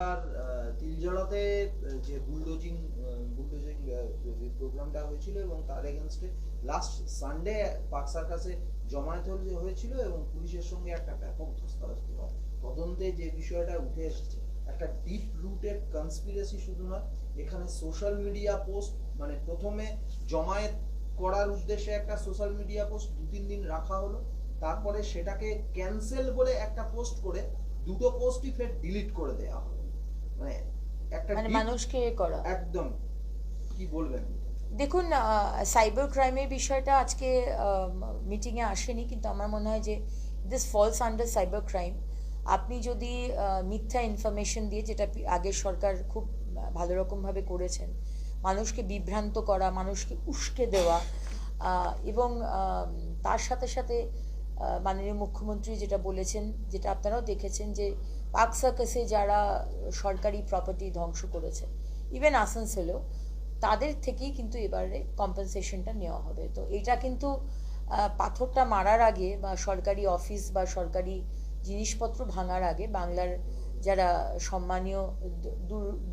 আর তিলজলাতে যে বুলডোজিং প্রোগ্রামটা হয়েছিল এবং তার এগেনস্টে লাস্ট সানডে পার্ক সার্কাসে জমায়েত হয়েছিল এবং পুলিশের সঙ্গে একটা ব্যাপক ধস্তাধস্তি হয়। তদন্তে যে বিষয়টা উঠে এসেছে একটা ডিপ রুটেড কনস্পিরেসি শুধু নয়, এখানে সোশ্যাল মিডিয়া পোস্ট, মানে প্রথমে জমায়েত করার উদ্দেশ্যে একটা সোশ্যাল মিডিয়া পোস্ট 2-3 দিন রাখা হলো, তারপরে সেটাকে ক্যান্সেল বলে একটা পোস্ট করে দুটো পোস্টই ফের ডিলিট করে দেওয়া হলো। মানে একটা মানুষকে করা একদম কি বলবেন? দেখুন, সাইবার ক্রাইমের বিষয়টা আজকে মিটিংয়ে আসেনি, কিন্তু আমার মনে হয় যে this false under cyber crime. আপনি যদি মিথ্যা ইনফরমেশন দিয়ে, যেটা আগের সরকার খুব ভালো রকমভাবে করেছেন, মানুষকে বিভ্রান্ত করা, মানুষকে উস্কে দেওয়া, এবং তার সাথে সাথে মাননীয় মুখ্যমন্ত্রী যেটা বলেছেন, যেটা আপনারাও দেখেছেন, যে পার্ক সার্কাসে যারা সরকারি প্রপার্টি ধ্বংস করেছে, ইভেন আসানসোলেও, তাদের থেকেই কিন্তু এবারে কম্পেনসেশনটা নেওয়া হবে। তো এটা কিন্তু পাথরটা মারার আগে বা সরকারি অফিস বা সরকারি জিনিসপত্র ভাঙার আগে বাংলার যারা সম্মানীয়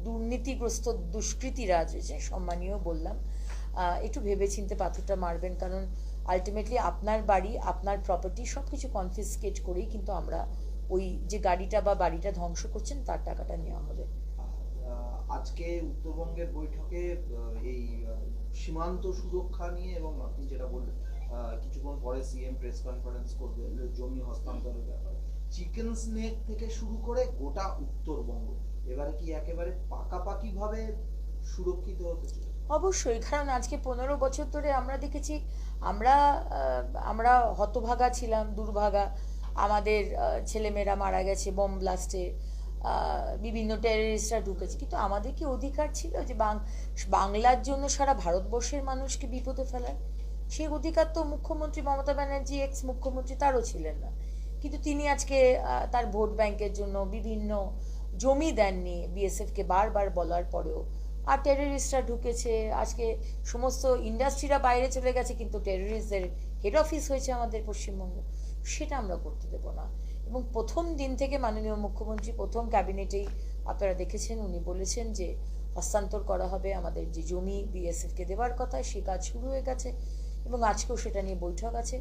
দুর্নীতিগ্রস্ত দুষ্কৃতীরা আছে, সম্মানীয় বললাম, একটু ভেবেচিন্তে পাথরটা মারবেন, কারণ আলটিমেটলি আপনার বাড়ি, আপনার প্রপার্টি সব কিছু কনফিসকেট করেই কিন্তু আমরা ওই যে গাড়িটা বা বাড়িটা ধ্বংস করছেন তার টাকাটা নেওয়া হবে। আজকে উত্তরবঙ্গের বৈঠকে এই সীমান্ত সুরক্ষা নিয়ে, এবং আপনি যেটা বললেন কিছুক্ষণ পরে সিএম প্রেস কনফারেন্স করবে জমি হস্তান্তরের ব্যাপারে, চিকেন স্নেক থেকে শুরু করে গোটা উত্তরবঙ্গ এবারে কি একেবারে পাকাপাকি ভাবে সুরক্ষিত হতে চলেছে? অবশ্যই, কারণ আজকে 15 বছর ধরে আমরা দেখেছি, আমরা আমরা হতভাগা ছিলাম, দুর্ভাগা, আমাদের ছেলেমেয়েরা মারা গেছে বোম ব্লাস্টে, বিভিন্ন টেররিস্টরা ঢুকেছে, কিন্তু আমাদের কি অধিকার ছিল যে বাংলার জন্য সারা ভারতবর্ষের মানুষকে বিপদে ফেলার? সেই অধিকার তো মুখ্যমন্ত্রী মমতা ব্যানার্জি, এক্স মুখ্যমন্ত্রী, তারও ছিলেন না। কিন্তু তিনি আজকে তার ভোট ব্যাংকের জন্য বিভিন্ন জমি দেননি বিএসএফকে, বারবার বলার পরেও, আর টেররিস্টরা ঢুকেছে, আজকে সমস্ত ইন্ডাস্ট্রিরা বাইরে চলে গেছে, কিন্তু টেররিস্টদের হেড অফিস হয়েছে আমাদের পশ্চিমবঙ্গ। সেটা আমরা করতে দেবো না। এবং প্রথম দিন থেকে মাননীয় মুখ্যমন্ত্রী প্রথম ক্যাবিনেটেই আপনারা দেখেছেন, উনি বলেছেন যে হস্তান্তর করা হবে আমাদের যে জমি বিএসএফকে দেওয়ার কথা, সে কাজ শুরু হয়ে গেছে, এবং আজকেও সেটা নিয়ে বৈঠক আছে।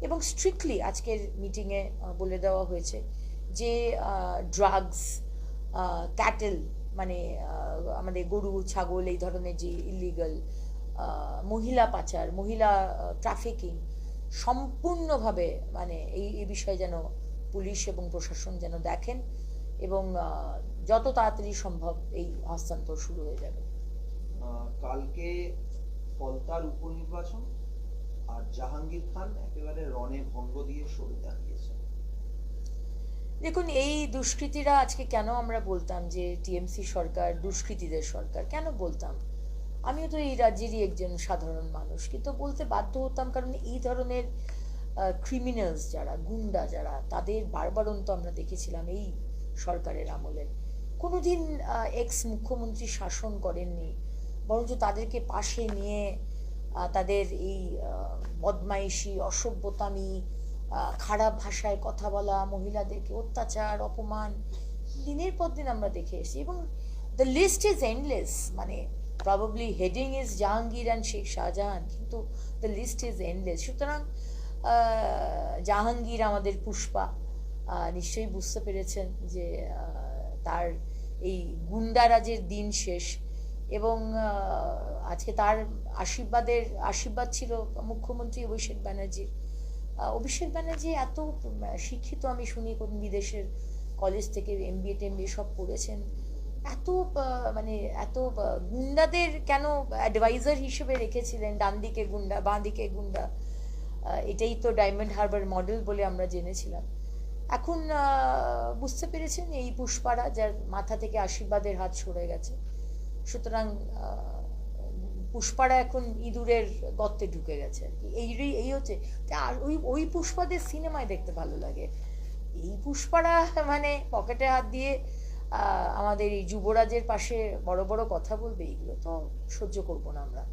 এবং স্ট্রিক্টলি আজকের মিটিংয়ে বলে দেওয়া হয়েছে যে ড্রাগস, ক্যাটেল, মানে আমাদের গরু ছাগল এই ধরনের যে ইলিগাল, মহিলা পাচার, মহিলা ট্রাফিকিং, সম্পূর্ণভাবে মানে এই বিষয়ে যেন পুলিশ এবং প্রশাসন যেন দেখেন, এবং যত তাড়াতাড়ি সম্ভব এই হস্তান্তর শুরু হয়ে যাবে। কালকে ফলতার উপনির্বাচন, আর জাহাঙ্গীর খান একেবারে রণে ভঙ্গ দিয়ে সরে দাঁড়িয়েছে। দেখুন, এই দুষ্কৃতীরা আজকে কেন আমরা বলতাম যে টিএমসি সরকার দুষ্কৃতীদের সরকার, কেন বলতাম? আমিও তো এই রাজ্যেরই একজন সাধারণ মানুষ, কিন্তু বলতে বাধ্য হতাম, কারণ এই ধরনের ক্রিমিনালস যারা, গুন্ডা যারা, তাদের বারবারন্ত আমরা দেখেছিলাম এই সরকারের আমলে। কোনোদিন এক্স মুখ্যমন্ত্রী শাসন করেননি, বরঞ্চ তাদেরকে পাশে নিয়ে তাদের এই বদমাইশি, অসভ্যতামি, খারাপ ভাষায় কথা বলা, মহিলাদেরকে অত্যাচার, অপমান, দিনের পর দিন আমরা দেখে এসেছি। এবং দ্য লিস্ট ইজ এন্ডলেস। মানে probably heading is Jahangir and Sheikh Shahjahan, কিন্তু দ্য লিস্ট ইজ এন্ডলেস। সুতরাং জাহাঙ্গীর আমাদের পুষ্পা, নিশ্চয়ই বুঝতে পেরেছেন যে তার এই গুন্ডারাজের দিন শেষ, এবং আজকে তার আশীর্বাদ ছিল মুখ্যমন্ত্রী অভিষেক ব্যানার্জির। অভিষেক ব্যানার্জি এত শিক্ষিত, আমি শুনি কোন বিদেশের কলেজ থেকে এমবিএ টেমবিএ সব পড়েছেন, এত মানে এত গুন্ডাদের কেন অ্যাডভাইজার হিসেবে রেখেছিলেন? ডান দিকে গুন্ডা, বাঁ দিকে গুন্ডা, এটাই তো ডায়মন্ড হারবার মডেল বলে আমরা জেনেছিলাম। এখন বুঝতে পেরেছেন এই পুষ্পারা, যার মাথা থেকে আশীর্বাদের হাত সরে গেছে। সুতরাং পুষ্পারা এখন ইঁদুরের গর্তে ঢুকে গেছে আর কি। এই হচ্ছে, আর ওই পুষ্পাদের সিনেমায় দেখতে ভালো লাগে। এই পুষ্পারা মানে পকেটে হাত দিয়ে আমাদের এই যুবরাজের পাশে বড় বড় কথা বলবে, এইগুলো তো সহ্য করবো না আমরা।